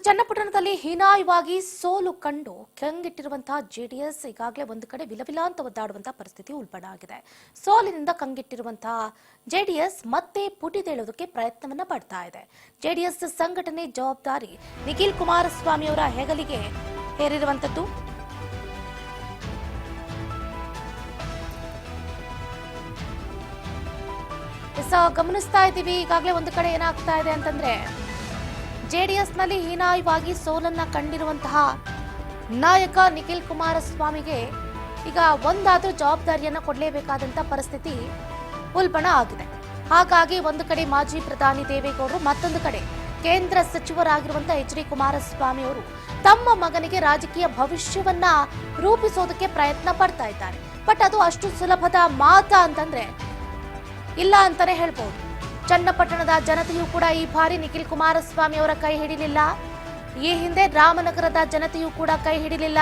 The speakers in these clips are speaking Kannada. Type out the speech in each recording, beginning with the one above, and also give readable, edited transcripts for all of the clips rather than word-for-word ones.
ಚನ್ನಪಟ್ಟಣದಲ್ಲಿ ಹೀನಾಯವಾಗಿ ಸೋಲು ಕಂಡು ಕಂಗೆಟ್ಟಿರುವಂತಹ ಜೆಡಿಎಸ್ ಈಗಾಗಲೇ ಒಂದು ಕಡೆ ವಿಲವಿಲ ಅಂತ ಒದ್ದಾಡುವಂತಹ ಪರಿಸ್ಥಿತಿ ಉಲ್ಬಣ ಆಗಿದೆ. ಸೋಲಿನಿಂದ ಕಂಗೆಟ್ಟಿರುವಂತಹ ಜೆಡಿಎಸ್ ಮತ್ತೆ ಪುಟಿದೇಳುವುದಕ್ಕೆ ಪ್ರಯತ್ನವನ್ನ ಪಡ್ತಾ ಇದೆ. ಜೆಡಿಎಸ್ ಸಂಘಟನೆ ಜವಾಬ್ದಾರಿ ನಿಖಿಲ್ ಕುಮಾರಸ್ವಾಮಿ ಅವರ ಹೆಗಲಿಗೆ ಹೇರಿರುವಂತದ್ದು. ಗಮನಿಸ್ತಾ ಇದ್ದೀವಿ, ಈಗಾಗಲೇ ಒಂದು ಕಡೆ ಏನಾಗ್ತಾ ಇದೆ ಅಂತಂದ್ರೆ ಜೆಡಿಎಸ್ನಲ್ಲಿ ಹೀನಾಯವಾಗಿ ಸೋಲನ್ನ ಕಂಡಿರುವಂತಹ ನಾಯಕ ನಿಖಿಲ್ ಕುಮಾರಸ್ವಾಮಿಗೆ ಈಗ ಒಂದಾದ್ರೂ ಜವಾಬ್ದಾರಿಯನ್ನ ಕೊಡಲೇಬೇಕಾದಂತ ಪರಿಸ್ಥಿತಿ ಉಲ್ಬಣ ಆಗಿದೆ. ಹಾಗಾಗಿ ಒಂದು ಕಡೆ ಮಾಜಿ ಪ್ರಧಾನಿ ದೇವೇಗೌಡರು, ಮತ್ತೊಂದು ಕಡೆ ಕೇಂದ್ರ ಸಚಿವರಾಗಿರುವಂತಹ ಎಚ್.ಡಿ. ಕುಮಾರಸ್ವಾಮಿ ಅವರು ತಮ್ಮ ಮಗನಿಗೆ ರಾಜಕೀಯ ಭವಿಷ್ಯವನ್ನ ರೂಪಿಸೋದಕ್ಕೆ ಪ್ರಯತ್ನ ಪಡ್ತಾ ಇದ್ದಾರೆ. ಬಟ್ ಅದು ಅಷ್ಟು ಸುಲಭದ ಮಾತಾ ಅಂತಂದ್ರೆ ಇಲ್ಲ ಅಂತಾನೆ ಹೇಳ್ಬಹುದು. ಚನ್ನಪಟ್ಟಣದ ಜನತೆಯೂ ಕೂಡ ಈ ಬಾರಿ ನಿಖಿಲ್ ಕುಮಾರಸ್ವಾಮಿ ಅವರ ಕೈ ಹಿಡಿಲಿಲ್ಲ. ಈ ಹಿಂದೆ ರಾಮನಗರದ ಜನತೆಯೂ ಕೂಡ ಕೈ ಹಿಡಿಲಿಲ್ಲ.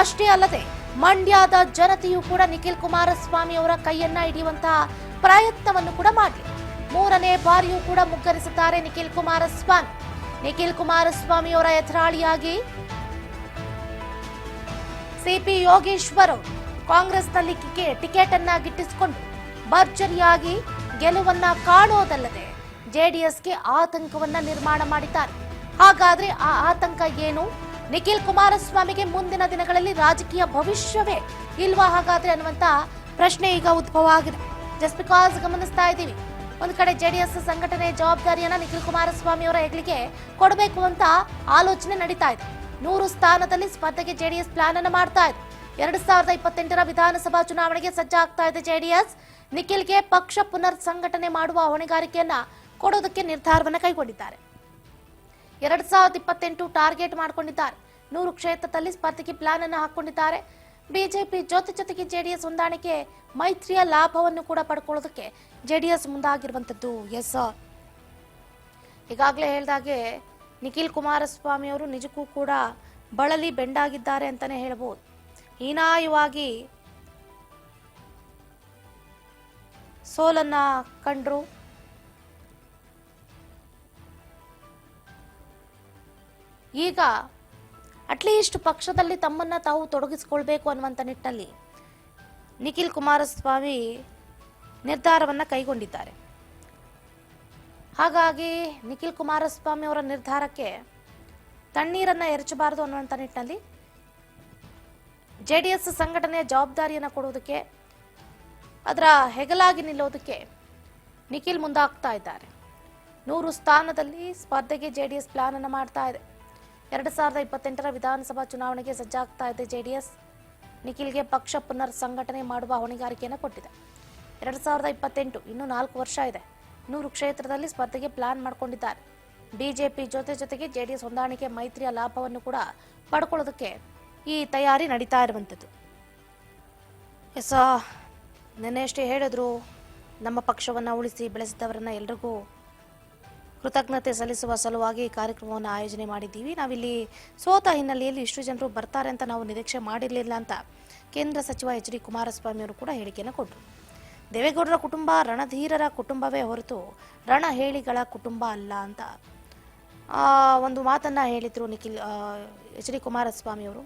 ಅಷ್ಟೇ ಅಲ್ಲದೆ ಮಂಡ್ಯದ ಜನತೆಯೂ ಕೂಡ ನಿಖಿಲ್ ಕುಮಾರಸ್ವಾಮಿ ಅವರ ಕೈಯನ್ನ ಹಿಡಿಯುವಂತಹ ಪ್ರಯತ್ನವನ್ನು ಕೂಡ ಮಾಡಲಿ. ಮೂರನೇ ಬಾರಿಯೂ ಕೂಡ ಮುಗ್ಗರಿಸುತ್ತಾರೆ ನಿಖಿಲ್ ಕುಮಾರಸ್ವಾಮಿ. ನಿಖಿಲ್ ಕುಮಾರಸ್ವಾಮಿ ಅವರ ಎದುರಾಳಿಯಾಗಿ ಸಿಪಿ ಯೋಗೇಶ್ವರ್ ಅವರು ಕಾಂಗ್ರೆಸ್ನಲ್ಲಿ ಟಿಕೆಟ್ ಅನ್ನ ಗಿಟ್ಟಿಸಿಕೊಂಡು ಭರ್ಜರಿಯಾಗಿ ಗೆಲುವನ್ನ ಕಾಣೋದಲ್ಲದೆ ಜೆಡಿಎಸ್ಗೆ ಆತಂಕವನ್ನ ನಿರ್ಮಾಣ ಮಾಡಿದ್ದಾರೆ. ಹಾಗಾದ್ರೆ ಆ ಆತಂಕ ಏನು? ನಿಖಿಲ್ ಕುಮಾರಸ್ವಾಮಿಗೆ ಮುಂದಿನ ದಿನಗಳಲ್ಲಿ ರಾಜಕೀಯ ಭವಿಷ್ಯವೇ ಇಲ್ವಾ ಹಾಗಾದ್ರೆ ಅನ್ನುವಂತ ಪ್ರಶ್ನೆ ಈಗ ಉದ್ಭವ ಆಗಿದೆ. ಜಸ್ಟ್ ಬಿಕಾಸ್ ಗಮನಿಸ್ತಾ ಇದ್ದೀವಿ, ಒಂದು ಕಡೆ ಜೆಡಿಎಸ್ ಸಂಘಟನೆ ಜವಾಬ್ದಾರಿಯನ್ನ ನಿಖಿಲ್ ಕುಮಾರಸ್ವಾಮಿ ಅವರ ಹೆಗಲಿಗೆ ಕೊಡಬೇಕು ಅಂತ ಆಲೋಚನೆ ನಡೀತಾ ಇದೆ. 100 ಸ್ಥಾನದಲ್ಲಿ ಸ್ಪರ್ಧೆಗೆ ಜೆಡಿಎಸ್ ಪ್ಲಾನ್ ಅನ್ನು ಮಾಡ್ತಾ ಇದೆ. 2028ರ ವಿಧಾನಸಭಾ ಚುನಾವಣೆಗೆ ಸಜ್ಜಾಗ್ತಾ ಇದೆ ಜೆಡಿಎಸ್. ನಿಖಿಲ್ಗೆ ಪಕ್ಷ ಪುನರ್ ಸಂಘಟನೆ ಮಾಡುವ ಹೊಣೆಗಾರಿಕೆಯನ್ನ ಕೊಡೋದಕ್ಕೆ ನಿರ್ಧಾರವನ್ನ ಕೈಗೊಂಡಿದ್ದಾರೆ. 2028 ಟಾರ್ಗೆಟ್ ಮಾಡಿಕೊಂಡಿದ್ದಾರೆ. 100 ಕ್ಷೇತ್ರದಲ್ಲಿ ಸ್ಪರ್ಧೆಗೆ ಪ್ಲಾನ್ ಅನ್ನು ಹಾಕೊಂಡಿದ್ದಾರೆ. ಬಿಜೆಪಿ ಜೊತೆಗೆ ಜೆಡಿಎಸ್ ಹೊಂದಾಣಿಕೆ ಮೈತ್ರಿಯ ಲಾಭವನ್ನು ಕೂಡ ಪಡ್ಕೊಳ್ಳೋದಕ್ಕೆ ಜೆಡಿಎಸ್ ಮುಂದಾಗಿರುವಂತದ್ದು. ಎಸ್, ಈಗಾಗಲೇ ಹೇಳಿದಾಗೆ ನಿಖಿಲ್ ಕುಮಾರಸ್ವಾಮಿ ಅವರು ನಿಜಕ್ಕೂ ಕೂಡ ಬಳಲಿ ಬೆಂಡಾಗಿದ್ದಾರೆ ಅಂತಾನೆ ಹೇಳಬಹುದು. ಹೀನಾಯವಾಗಿ ಸೋಲನ್ನ ಕಂಡ್ರು. ಈಗ ಅಟ್ಲೀಸ್ಟ್ ಪಕ್ಷದಲ್ಲಿ ತಮ್ಮನ್ನ ತಾವು ತೊಡಗಿಸಿಕೊಳ್ಬೇಕು ಅನ್ನುವಂಥ ನಿಟ್ಟಲ್ಲಿ ನಿಖಿಲ್ ಕುಮಾರಸ್ವಾಮಿ ನಿರ್ಧಾರವನ್ನ ಕೈಗೊಂಡಿದ್ದಾರೆ. ಹಾಗಾಗಿ ನಿಖಿಲ್ ಕುಮಾರಸ್ವಾಮಿ ಅವರ ನಿರ್ಧಾರಕ್ಕೆ ತಣ್ಣೀರನ್ನ ಎರಚಬಾರದು ಅನ್ನುವಂಥ ನಿಟ್ಟಿನಲ್ಲಿ ಜೆಡಿಎಸ್ ಸಂಘಟನೆಯ ಜವಾಬ್ದಾರಿಯನ್ನು ಕೊಡುವುದಕ್ಕೆ, ಅದರ ಹೆಗಲಾಗಿ ನಿಲ್ಲೋದಕ್ಕೆ ನಿಖಿಲ್ ಮುಂದಾಗ್ತಾ ಇದ್ದಾರೆ. 100 ಸ್ಥಾನದಲ್ಲಿ ಸ್ಪರ್ಧೆಗೆ ಜೆಡಿಎಸ್ ಪ್ಲಾನ್ ಅನ್ನು ಮಾಡ್ತಾ ಇದೆ. 2028ರ ವಿಧಾನಸಭಾ ಚುನಾವಣೆಗೆ ಸಜ್ಜಾಗ್ತಾ ಇದೆ ಜೆಡಿಎಸ್. ನಿಖಿಲ್ಗೆ ಪಕ್ಷ ಪುನರ್ ಸಂಘಟನೆ ಮಾಡುವ ಹೊಣೆಗಾರಿಕೆಯನ್ನು ಕೊಟ್ಟಿದೆ. 2028 ಇನ್ನೂ 4 ವರ್ಷ ಇದೆ. 100 ಕ್ಷೇತ್ರದಲ್ಲಿ ಸ್ಪರ್ಧೆಗೆ ಪ್ಲಾನ್ ಮಾಡಿಕೊಂಡಿದ್ದಾರೆ. ಬಿಜೆಪಿ ಜೊತೆಗೆ ಜೆಡಿಎಸ್ ಹೊಂದಾಣಿಕೆ ಮೈತ್ರಿಯ ಲಾಭವನ್ನು ಕೂಡ ಪಡ್ಕೊಳ್ಳೋದಕ್ಕೆ ಈ ತಯಾರಿ ನಡೀತಾ ಇರುವಂಥದ್ದು. ಎಸ್, ನೆನ್ನೆಷ್ಟೇ ಹೇಳಿದ್ರು, ನಮ್ಮ ಪಕ್ಷವನ್ನು ಉಳಿಸಿ ಬೆಳೆಸಿದವರನ್ನ ಎಲ್ರಿಗೂ ಕೃತಜ್ಞತೆ ಸಲ್ಲಿಸುವ ಸಲುವಾಗಿ ಈ ಕಾರ್ಯಕ್ರಮವನ್ನು ಆಯೋಜನೆ ಮಾಡಿದ್ದೀವಿ. ನಾವಿಲ್ಲಿ ಸೋತ ಹಿನ್ನೆಲೆಯಲ್ಲಿ ಇಷ್ಟು ಜನರು ಬರ್ತಾರೆ ಅಂತ ನಾವು ನಿರೀಕ್ಷೆ ಮಾಡಿರಲಿಲ್ಲ ಅಂತ ಕೇಂದ್ರ ಸಚಿವ ಎಚ್.ಡಿ. ಕುಮಾರಸ್ವಾಮಿ ಅವರು ಕೂಡ ಹೇಳಿಕೆಯನ್ನು ಕೊಟ್ಟರು. ದೇವೇಗೌಡರ ಕುಟುಂಬ ರಣಧೀರರ ಕುಟುಂಬವೇ ಹೊರತು ರಣಹೇಳಿಗಳ ಕುಟುಂಬ ಅಲ್ಲ ಅಂತ ಒಂದು ಮಾತನ್ನ ಹೇಳಿದ್ರು ಎಚ್.ಡಿ. ಕುಮಾರಸ್ವಾಮಿ ಅವರು.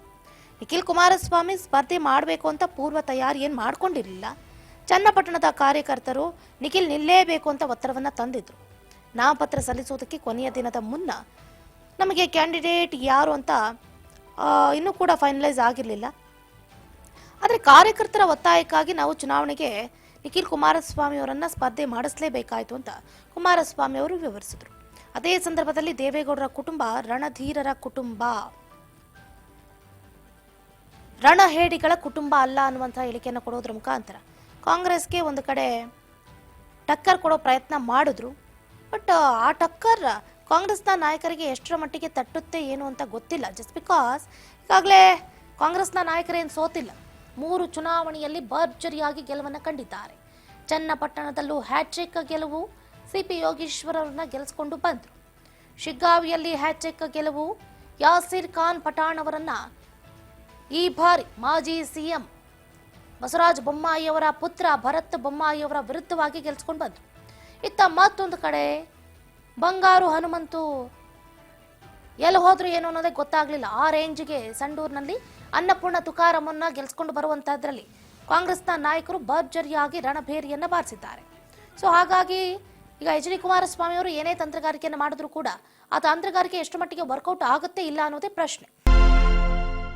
ನಿಖಿಲ್ ಕುಮಾರಸ್ವಾಮಿ ಸ್ಪರ್ಧೆ ಮಾಡಬೇಕು ಅಂತ ಪೂರ್ವ ತಯಾರಿ ಏನು ಮಾಡ್ಕೊಂಡಿರಲಿಲ್ಲ. ಚನ್ನಪಟ್ಟಣದ ಕಾರ್ಯಕರ್ತರು ನಿಖಿಲ್ ನಿಲ್ಲೇಬೇಕು ಅಂತ ಒತ್ತಡವನ್ನ ತಂದಿದ್ರು. ನಾಮಪತ್ರ ಸಲ್ಲಿಸೋದಕ್ಕೆ ಕೊನೆಯ ದಿನದ ಮುನ್ನ ನಮಗೆ ಕ್ಯಾಂಡಿಡೇಟ್ ಯಾರು ಅಂತ ಇನ್ನೂ ಕೂಡ ಫೈನಲೈಸ್ ಆಗಿರಲಿಲ್ಲ. ಆದರೆ ಕಾರ್ಯಕರ್ತರ ಒತ್ತಾಯಕ್ಕಾಗಿ ನಾವು ಚುನಾವಣೆಗೆ ನಿಖಿಲ್ ಕುಮಾರಸ್ವಾಮಿ ಅವರನ್ನ ಸ್ಪರ್ಧೆ ಮಾಡಿಸಲೇಬೇಕಾಯಿತು ಅಂತ ಕುಮಾರಸ್ವಾಮಿ ಅವರು ವಿವರಿಸಿದ್ರು. ಅದೇ ಸಂದರ್ಭದಲ್ಲಿ ದೇವೇಗೌಡರ ಕುಟುಂಬ ರಣಧೀರರ ಕುಟುಂಬ, ರಣಹೇಡಿಗಳ ಕುಟುಂಬ ಅಲ್ಲ ಅನ್ನುವಂಥ ಹೇಳಿಕೆಯನ್ನು ಕೊಡೋದ್ರ ಮುಖಾಂತರ ಕಾಂಗ್ರೆಸ್ಗೆ ಒಂದು ಕಡೆ ಟಕ್ಕರ್ ಕೊಡೋ ಪ್ರಯತ್ನ ಮಾಡಿದ್ರು. ಬಟ್ ಆ ಟಕ್ಕರ್ ಕಾಂಗ್ರೆಸ್ನ ನಾಯಕರಿಗೆ ಎಷ್ಟರ ಮಟ್ಟಿಗೆ ತಟ್ಟುತ್ತೆ ಏನು ಅಂತ ಗೊತ್ತಿಲ್ಲ. ಜಸ್ಟ್ ಬಿಕಾಸ್ ಈಗಾಗಲೇ ಕಾಂಗ್ರೆಸ್ನ ನಾಯಕರೇನು ಸೋತಿಲ್ಲ. 3 ಚುನಾವಣೆಯಲ್ಲಿ ಭರ್ಜರಿಯಾಗಿ ಗೆಲುವನ್ನು ಕಂಡಿದ್ದಾರೆ. ಚನ್ನಪಟ್ಟಣದಲ್ಲೂ ಹ್ಯಾಟ್ರಿಕ್ ಗೆಲುವು, ಸಿಪಿ ಯೋಗೇಶ್ವರ್ ಅವರನ್ನ ಗೆಲ್ಲಿಸಿಕೊಂಡು ಬಂದರು. ಶಿಗ್ಗಾವಿಯಲ್ಲಿ ಹ್ಯಾಟ್ರಿಕ್ ಗೆಲುವು, ಯಾಸೀರ್ ಖಾನ್ ಪಠಾಣ್ ಅವರನ್ನ ಈ ಬಾರಿ ಮಾಜಿ ಸಿಎಂ ಬಸವರಾಜ ಬೊಮ್ಮಾಯಿ ಅವರ ಪುತ್ರ ಭರತ್ ಬೊಮ್ಮಾಯಿ ಅವರ ವಿರುದ್ಧವಾಗಿ ಗೆಲ್ಲಿಸಿಕೊಂಡು ಬಂದರು. ಇತ್ತ ಮತ್ತೊಂದು ಕಡೆ ಬಂಗಾರು ಹನುಮಂತು ಎಲ್ಲಿ ಹೋದ್ರು ಏನು ಅನ್ನೋದೇ ಗೊತ್ತಾಗ್ಲಿಲ್ಲ. ಆ ರೇಂಜ್ಗೆ ಸಂಡೂರಿನಲ್ಲಿ ಅನ್ನಪೂರ್ಣ ತುಕಾರಾಮನ್ನ ಗೆಲ್ಸ್ಕೊಂಡು ಬರುವಂತದ್ರಲ್ಲಿ ಕಾಂಗ್ರೆಸ್ನ ನಾಯಕರು ಭರ್ಜರಿಯಾಗಿ ರಣಭೇರಿಯನ್ನ ಬಾರಿಸಿದ್ದಾರೆ. ಸೊ ಹಾಗಾಗಿ ಈಗ ಎಚ್ ಡಿ ಕುಮಾರಸ್ವಾಮಿ ಅವರು ಏನೇ ತಂತ್ರಗಾರಿಕೆಯನ್ನು ಮಾಡಿದ್ರು ಕೂಡ ಆ ತಂತ್ರಗಾರಿಕೆ ಎಷ್ಟು ಮಟ್ಟಿಗೆ ವರ್ಕೌಟ್ ಆಗುತ್ತೆ ಇಲ್ಲ ಅನ್ನೋದೇ ಪ್ರಶ್ನೆ.